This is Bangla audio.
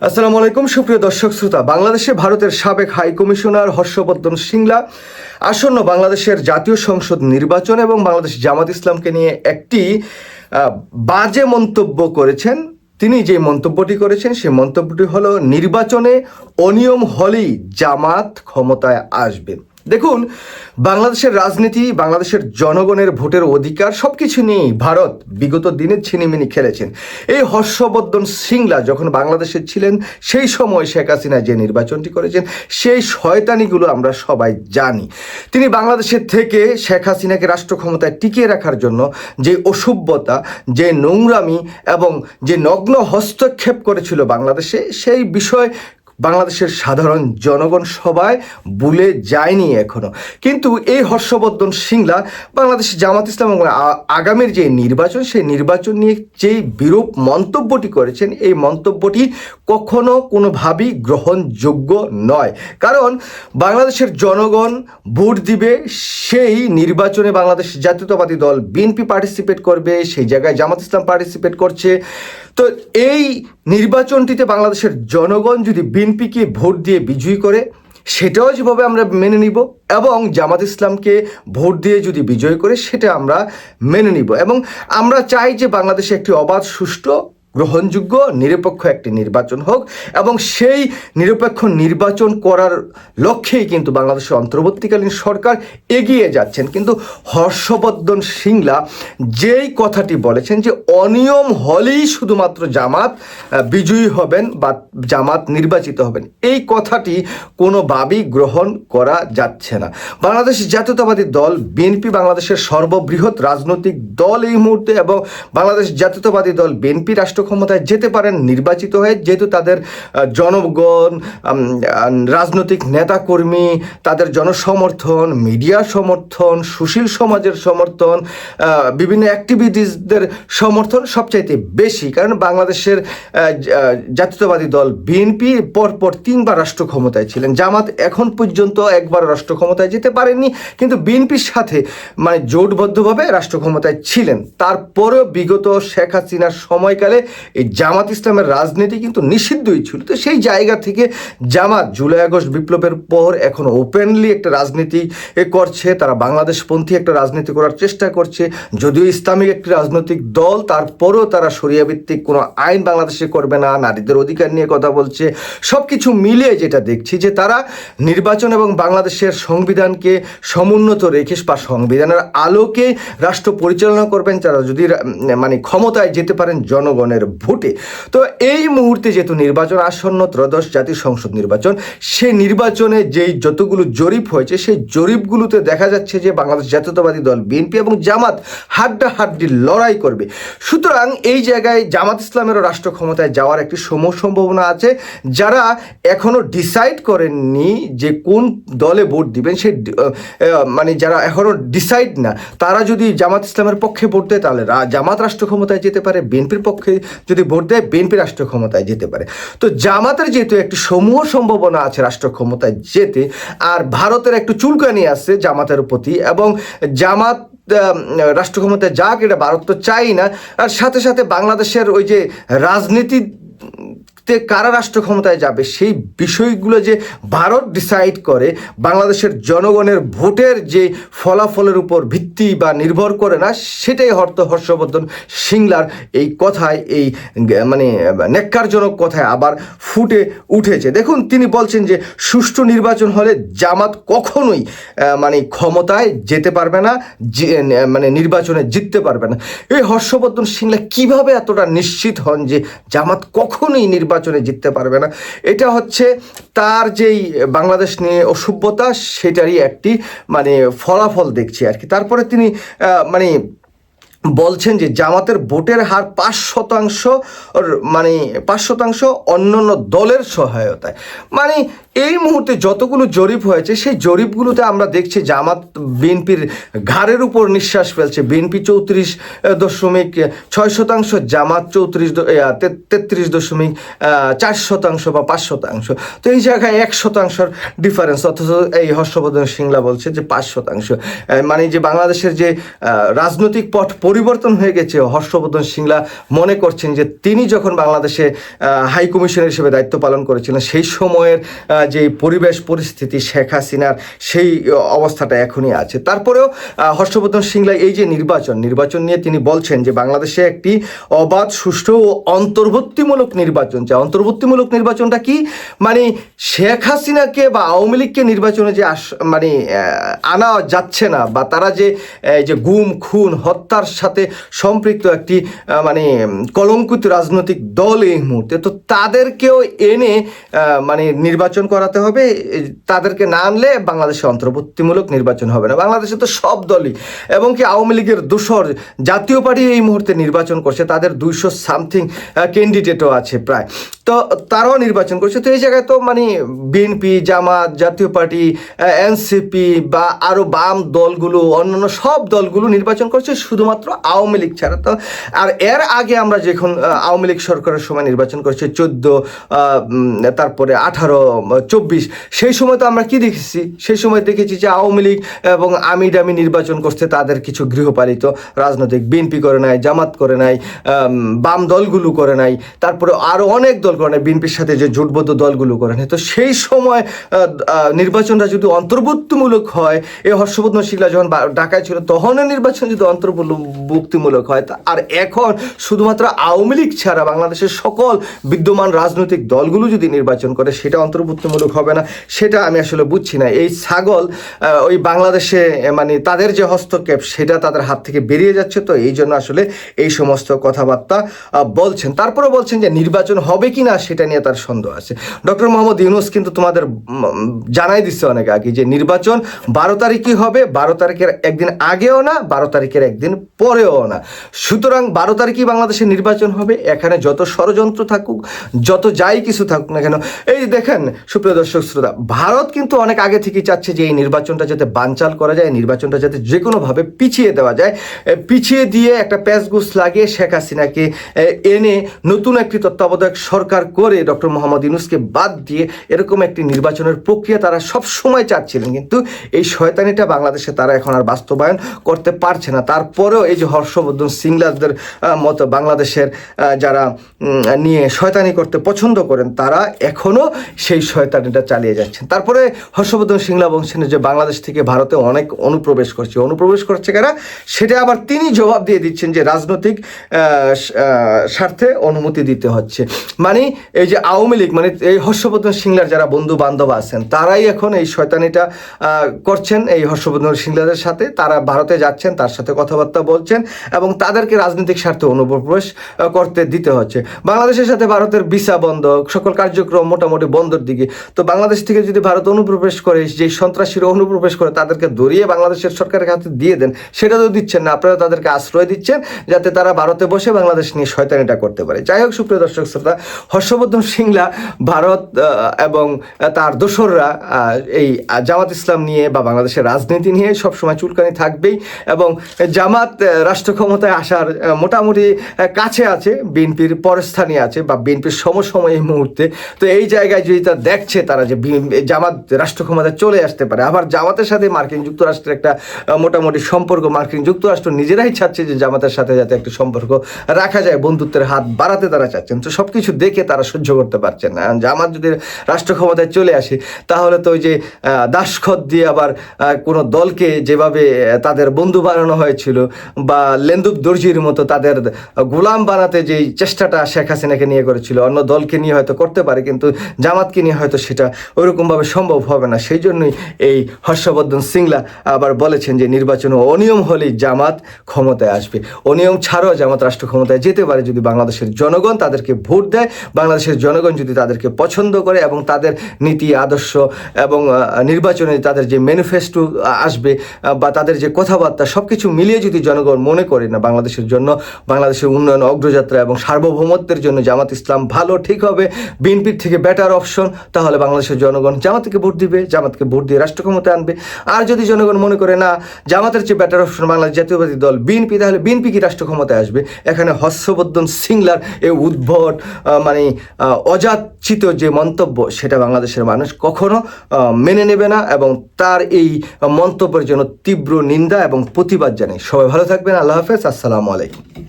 আসসালামু আলাইকুম সুপ্রিয় দর্শক শ্রোতা। বাংলাদেশে ভারতের সাবেক হাই কমিশনার হর্ষবর্ধন শ্রিংলা আসন্ন বাংলাদেশের জাতীয় সংসদ নির্বাচন এবং বাংলাদেশ জামাত ইসলামকে নিয়ে একটি বাজে মন্তব্য করেছেন। তিনি যে মন্তব্যটি করেছেন সেই মন্তব্যটি হলো, নির্বাচনে অনিয়ম হলেই জামাত ক্ষমতায় আসবে। দেখুন, বাংলাদেশের রাজনীতি, বাংলাদেশের জনগণের ভোটের অধিকার সব কিছু নিয়েই ভারত বিগত দিনে ছিনিমিনি খেলেছেন। এই হর্ষবর্ধন শ্রিংলা যখন বাংলাদেশে ছিলেন সেই সময় শেখ হাসিনা যে নির্বাচনটি করেছেন সেই শয়তানিগুলো আমরা সবাই জানি। তিনি বাংলাদেশের থেকে শেখ হাসিনাকে রাষ্ট্র ক্ষমতায় টিকিয়ে রাখার জন্য যে অসভ্যতা, যে নোংরামি এবং যে নগ্ন হস্তক্ষেপ করেছিল বাংলাদেশে, সেই বিষয় বাংলাদেশের সাধারণ জনগণ সবাই ভুলে যায়নি এখনো। কিন্তু এই হর্ষবর্ধন শ্রিংলা বাংলাদেশ জামাত ইসলাম এবং আগামীর যে নির্বাচন সেই নির্বাচন নিয়ে যেই বিরূপ মন্তব্যটি করেছেন, এই মন্তব্যটি কখনো কোনোভাবেই গ্রহণযোগ্য নয়। কারণ বাংলাদেশের জনগণ ভোট দিবে, সেই নির্বাচনে বাংলাদেশ জাতীয়তাবাদী দল বিএনপি পার্টিসিপেট করবে, সেই জায়গায় জামাত ইসলাম পার্টিসিপেট করছে। তো এই নির্বাচনটিতে বাংলাদেশের জনগণ যদি বিএনপিকে ভোট দিয়ে বিজয়ী করে, সেটাও যেভাবে আমরা মেনে নিব, এবং জামাত ইসলামকে ভোট দিয়ে যদি বিজয় করে সেটা আমরা মেনে নিব। এবং আমরা চাই যে বাংলাদেশে একটি অবাধ, সুষ্ঠু, গ্রহণযোগ্য, নিরপেক্ষ একটি নির্বাচন হোক, এবং সেই নিরপেক্ষ নির্বাচন করার লক্ষ্যেই কিন্তু বাংলাদেশের অন্তর্বর্তীকালীন সরকার এগিয়ে যাচ্ছেন। কিন্তু হর্ষবর্ধন শ্রিংলা যেই কথাটি বলেছেন যে অনিয়ম হলেই শুধুমাত্র জামাত বিজয়ী হবেন বা জামাত নির্বাচিত হবেন, এই কথাটি কোনোভাবেই গ্রহণ করা যাচ্ছে না। বাংলাদেশ জাতীয়তাবাদী দল বিএনপি বাংলাদেশের সর্ববৃহৎ রাজনৈতিক দল এই মুহূর্তে, এবং বাংলাদেশ জাতীয়তাবাদী দল বিএনপি রাষ্ট্র ক্ষমতায় যেতে পারেন নির্বাচিত হয়ে, যেহেতু তাদের জনগণ, রাজনৈতিক নেতাকর্মী, তাদের জনসমর্থন, মিডিয়া সমর্থন, সুশীল সমাজের সমর্থন, বিভিন্ন অ্যাক্টিভিটিসদের সমর্থন সবচাইতে বেশি। কারণ বাংলাদেশের জাতীয়তাবাদী দল বিএনপি পরপর 3বার রাষ্ট্র ক্ষমতায় ছিলেন। জামাত এখন পর্যন্ত একবার রাষ্ট্র ক্ষমতায় যেতে পারেননি, কিন্তু বিএনপির সাথে জোটবদ্ধভাবে রাষ্ট্র ক্ষমতায় ছিলেন। তারপরেও বিগত শেখ হাসিনার সময়কালে এই জামাত ইসলামের রাজনীতি কিন্তু নিষিদ্ধই ছিল। তো সেই জায়গা থেকে জামাত জুলাই আগস্ট বিপ্লবের পর এখন ওপেনলি একটা রাজনীতি করছে, তারা বাংলাদেশপন্থী একটা রাজনীতি করার চেষ্টা করছে। যদিও ইসলামিক একটি রাজনৈতিক দল, তারপরেও তারা শরিয়া ভিত্তিক কোনো আইন বাংলাদেশে করবে না, নারীদের অধিকার নিয়ে কথা বলছে। সব কিছু মিলিয়ে যেটা দেখছি যে তারা নির্বাচন এবং বাংলাদেশের সংবিধানকে সমুন্নত রেখে বা সংবিধানের আলোকে রাষ্ট্র পরিচালনা করবেন, তারা যদি ক্ষমতায় যেতে পারেন জনগণের ভোটে। তো এই মুহূর্তে যেহেতু নির্বাচন আসন্ন, ত্রয়োদশ জাতীয় সংসদ নির্বাচন, সেই নির্বাচনে যেই যতগুলো জরিপ হয়েছে সেই জরিপগুলোতে দেখা যাচ্ছে যে বাংলাদেশ জাতীয়তাবাদী দল বিএনপি এবং জামাত হাড্ডাহাড্ডি লড়াই করবে। সুতরাং এই জায়গায় জামাত ইসলামেরও রাষ্ট্র ক্ষমতায় যাওয়ার একটি সম্ভাবনা আছে। যারা এখনও ডিসাইড করেননি যে কোন দলে ভোট দিবেন, সেই যারা এখনও ডিসাইড না, তারা যদি জামাত ইসলামের পক্ষে ভোট দেয় তাহলে জামাত রাষ্ট্র ক্ষমতায় যেতে পারে, বিএনপির পক্ষে যদি ভোট দেয় বিএনপি রাষ্ট্র ক্ষমতায় যেতে পারে। তো জামাতের যেহেতু একটি সম্ভাবনা আছে রাষ্ট্র ক্ষমতায় যেতে, আর ভারতের একটু চুলকানি আছে জামাতের প্রতি, এবং জামাত রাষ্ট্র ক্ষমতায় যাক এটা ভারত তো চাই না। আর সাথে সাথে বাংলাদেশের ওই যে রাজনীতি কারা রাষ্ট্র ক্ষমতায় যাবে সেই বিষয়গুলো যে ভারত ডিসাইড করে, বাংলাদেশের জনগণের ভোটের যে ফলাফলের উপর ভিত্তি বা নির্ভর করে না, সেটাই হর্ষবর্ধন শ্রিংলার এই কথায়, এই ন্যাক্কারজনক কথায় আবার ফুটে উঠেছে। দেখুন, তিনি বলছেন যে সুষ্ঠু নির্বাচন হলে জামাত কখনোই ক্ষমতায় যেতে পারবে না, নির্বাচনে জিততে পারবে না। এই হর্ষবর্ধন শ্রিংলা কিভাবে এতটা নিশ্চিত হন যে জামাত কখনোই নির্বাচনে জিততে পারবে না? এটা হচ্ছে তার যেই বাংলাদেশ নিয়ে অসভ্যতা, সেটারই একটি ফলাফল দেখছি আর কি। তারপরে তিনি বলছেন যে জামাতের ভোটের হার 5% অন্যান্য দলের সহায়তায়। এই মুহূর্তে যতগুলো জরিপ হয়েছে সেই জরিপগুলোতে আমরা দেখছি জামাত বিএনপির ঘাড়ের উপর নিঃশ্বাস ফেলছে। বিএনপি 34.6%, জামাত 33.4% বা 5%। তো এই জায়গায় 1% ডিফারেন্স, অথচ এই হর্ষবর্ধন শ্রিংলা বলছে যে 5%। যে বাংলাদেশের যে রাজনৈতিক পট পরিবর্তন হয়ে গেছে। হর্ষবর্ধন সিংলা মনে করছেন যে তিনি যখন বাংলাদেশে হাই কমিশনার হিসেবে দায়িত্ব পালন করেছিলেন সেই সময়ের যে পরিবেশ পরিস্থিতি শেখ হাসিনার সেই অবস্থাটা এখনই আছে। তারপরেও হর্ষবর্ধন সিংলা এই যে নির্বাচন নিয়ে তিনি বলছেন যে বাংলাদেশে একটি অবাধ, সুষ্ঠু ও অন্তর্ভুক্তিমূলক নির্বাচন চাই। অন্তর্ভুক্তিমূলক নির্বাচনটা কি, মানে শেখ হাসিনাকে বা আওয়ামী লীগকে নির্বাচনে যে মানে আনা যাচ্ছে না, বা তারা যে গুম খুন হত্যার সাথে সম্পৃক্ত একটি মানে কলঙ্কিত রাজনৈতিক দল এই মুহূর্তে, তো তাদেরকেও এনে মানে নির্বাচন করাতে হবে। তাদেরকে না আনলে বাংলাদেশে অন্তর্ভুক্তিমূলক নির্বাচন হবে না। বাংলাদেশে তো সব দলই, এবং কি আওয়ামী লীগের দোসর জাতীয় পার্টি এই মুহূর্তে নির্বাচন করছে, তাদের 200 সামথিং ক্যান্ডিডেটও আছে প্রায়, তো তারাও নির্বাচন করছে। তো এই জায়গায় তো মানে বিএনপি, জামাত, জাতীয় পার্টি, এনসিপি বা আরও বাম দলগুলো, অন্যান্য সব দলগুলো নির্বাচন করছে, শুধুমাত্র আওয়ামী লীগ ছাড়া। তো আর এর আগে আমরা যখন আওয়ামী লীগ সরকারের সময় নির্বাচন করছি 14, তারপরে 18, 24, সেই সময় তো আমরা কি দেখেছি? সেই সময় দেখেছি যে আওয়ামী লীগ এবং আমি নির্বাচন করছে তাদের কিছু গৃহপালিত রাজনৈতিক, বিএনপি করে নাই, জামাত করে নাই, বাম দলগুলো করে নাই, তারপরে আরও অনেক দল করে নাই, বিএনপির সাথে যে জোটবদ্ধ দলগুলো করে নাই। তো সেই সময় নির্বাচনটা যদি অন্তর্ভুক্তিমূলক হয়, এই হর্ষবর্ধন সিংলা যখন ঢাকায় ছিল তখনের নির্বাচন যদি অন্তর্ভুক্তিমূলক হয়, আর এখন শুধুমাত্র আওয়ামী লীগ ছাড়া বাংলাদেশের সকল বিদ্যমান রাজনৈতিক দলগুলো যদি নির্বাচন করে, সেটা অন্তর্ভুক্তিমূলক হবে না, সেটা আমি আসলে বুঝছি না। এই ছাগল ওই বাংলাদেশে মানে তাদের যে হস্তক্ষেপ সেটা তাদের হাত থেকে বেরিয়ে যাচ্ছে, তো এই জন্য আসলে এই সমস্ত কথাবার্তা বলছেন। তারপরে বলছেন যে নির্বাচন হবে কি না সেটা নিয়ে তার সন্দেহ আছে। ডক্টর মোহাম্মদ ইউনূস কিন্তু তোমাদের জানাই দিচ্ছে অনেক আগে যে নির্বাচন 12 তারিখই হবে, 12 তারিখের একদিন আগেও না, 12 তারিখের একদিন পরেও না। সুতরাং 12 তারিখই বাংলাদেশে নির্বাচন হবে। এখানে যত ষড়যন্ত্র থাকুক, যত যাই কিছু থাকুক না কেন, এই দেখেন সুপ্রিয় দর্শক শ্রোতা, ভারত কিন্তু অনেক আগে থেকেই চাচ্ছে যে এই নির্বাচনটা যাতে বানচাল করা যায়, নির্বাচনটা যাতে যে কোনোভাবে পিছিয়ে দেওয়া যায়, পিছিয়ে দিয়ে একটা প্যাচগুছ লাগিয়ে শেখ হাসিনাকে এনে নতুন একটি তত্ত্বাবধায়ক সরকার করে ডক্টর মোহাম্মদ ইউনূসকে বাদ দিয়ে এরকম একটি নির্বাচনের প্রক্রিয়া তারা সব সময় চাচ্ছিলেন। কিন্তু এই শয়তানিটা বাংলাদেশে তারা এখন আর বাস্তবায়ন করতে পারছে না। তারপরেও এই যে হর্ষবর্ধন সিংলাদের মতো বাংলাদেশের যারা নিয়ে শয়তানি করতে পছন্দ করেন, তারা এখনও সেই শয়তানিটা চালিয়ে যাচ্ছেন। তারপরে হর্ষবর্ধন সিংলা বলছেন যে বাংলাদেশ থেকে ভারতে অনেক অনুপ্রবেশ করছে কারা, সেটা আবার তিনি জবাব দিয়ে দিচ্ছেন যে রাজনৈতিক স্বার্থে অনুমতি দিতে হচ্ছে। মানে এই যে আওয়ামী লীগ, মানে এই হর্ষবর্ধন সিংলার যারা বন্ধু বান্ধব আছেন, তারাই এখন এই শয়তানিটা করছেন এই হর্ষবর্ধন সিংলাদের সাথে। তারা ভারতে যাচ্ছেন, তার সাথে কথাবার্তা বলছেন এবং তাদেরকে রাজনৈতিক স্বার্থে অনুপ্রবেশ করতে দিতে হচ্ছে। বাংলাদেশের সাথে ভারতের ভিসা বন্ধ, সকল কার্যক্রম মোটামুটি বন্ধের দিকে। তো বাংলাদেশ থেকে যদি ভারত অনুপ্রবেশ করে, যে সন্ত্রাসীরা অনুপ্রবেশ করে, তাদেরকে ধরিয়ে বাংলাদেশের সরকারের হাতে দিয়ে দেন, সেটা তো দিচ্ছেন না। আপনারা তাদেরকে আশ্রয় দিচ্ছেন যাতে তারা ভারতে বসে বাংলাদেশ নিয়ে শয়তানিটা করতে পারে। যাই হোক সুপ্রিয় দর্শক শ্রোতা, হর্ষবর্ধন সিংলা ভারত এবং তার দোসররা এই জামাত ইসলাম নিয়ে বা বাংলাদেশের রাজনীতি নিয়ে সবসময় চুলকানি থাকবেই, এবং জামাত রাষ্ট্র ক্ষমতায় আসার মোটামুটি কাছে আছে, বিএনপির পরস্থানে আছে বা বিএনপির সমসময় এই মুহূর্তে। তো এই জায়গায় যদি তা দেখছে তারা যে জামাত রাষ্ট্র ক্ষমতায় চলে আসতে পারে, আবার জামাতের সাথে মার্কিন যুক্তরাষ্ট্রের একটা মোটামুটি সম্পর্ক, মার্কিন যুক্তরাষ্ট্র নিজেরাই চাচ্ছে যে জামাতের সাথে যাতে একটা সম্পর্ক রাখা যায়, বন্ধুত্বের হাত বাড়াতে তারা চাচ্ছেন। তো সব কিছু দেখে তারা সহ্য করতে পারছেন না। জামাত যদি রাষ্ট্র ক্ষমতায় চলে আসে, তাহলে তো ওই যে দাসখত দিয়ে আবার কোনো দলকে যেভাবে তাদের বন্ধু বানানো হয়েছিল, বা লেন্দুব দর্জির মতো তাদের গোলাম বানাতে যেই চেষ্টাটা শেখ হাসিনাকে নিয়ে করেছিল, অন্য দলকে নিয়ে হয়তো করতে পারে, কিন্তু জামাতকে নিয়ে হয়তো সেটা ওইরকমভাবে সম্ভব হবে না। সেই জন্যই এই হর্ষবর্ধন সিংলা আবার বলেছেন যে নির্বাচনে অনিয়ম হলেই জামাত ক্ষমতায় আসবে। অনিয়ম ছাড়াও জামাত রাষ্ট্র ক্ষমতায় যেতে পারে যদি বাংলাদেশের জনগণ তাদেরকে ভোট দেয়, বাংলাদেশের জনগণ যদি তাদেরকে পছন্দ করে এবং তাদের নীতি আদর্শ এবং নির্বাচনে তাদের যে ম্যানিফেস্টো আসবে বা তাদের যে কথাবার্তা সব কিছু মিলিয়ে যদি জনগণ মনে করে না বাংলাদেশের জন্য, বাংলাদেশের উন্নয়ন অগ্রযাত্রা এবং সার্বভৌমত্বের জন্য জামাত ইসলাম ভালো, ঠিক হবে, বিএনপির থেকে বেটার অপশন, তাহলে বাংলাদেশের জনগণ জামাতকে ভোট দিবে, জামাতকে ভোট দিয়ে রাষ্ট্র ক্ষমতায় আনবে। আর যদি জনগণ মনে করে না জামাতের চেয়ে বেটার অপশন বাংলাদেশ জাতীয়বাদী দল বিএনপি, তাহলে বিএনপি কি রাষ্ট্র ক্ষমতায় আসবে। এখানে হর্ষবর্ধন সিংলার এই উদ্ভট মানে অযাচিত যে মন্তব্য, সেটা বাংলাদেশের মানুষ কখনো মেনে নেবে না, এবং তার এই মন্তব্যের জন্য তীব্র নিন্দা এবং প্রতিবাদ জানাই। সবাই ভালো থাকবে। থাকবেন। আল্লাহ হাফেজ। আসসালামু আলাইকুম।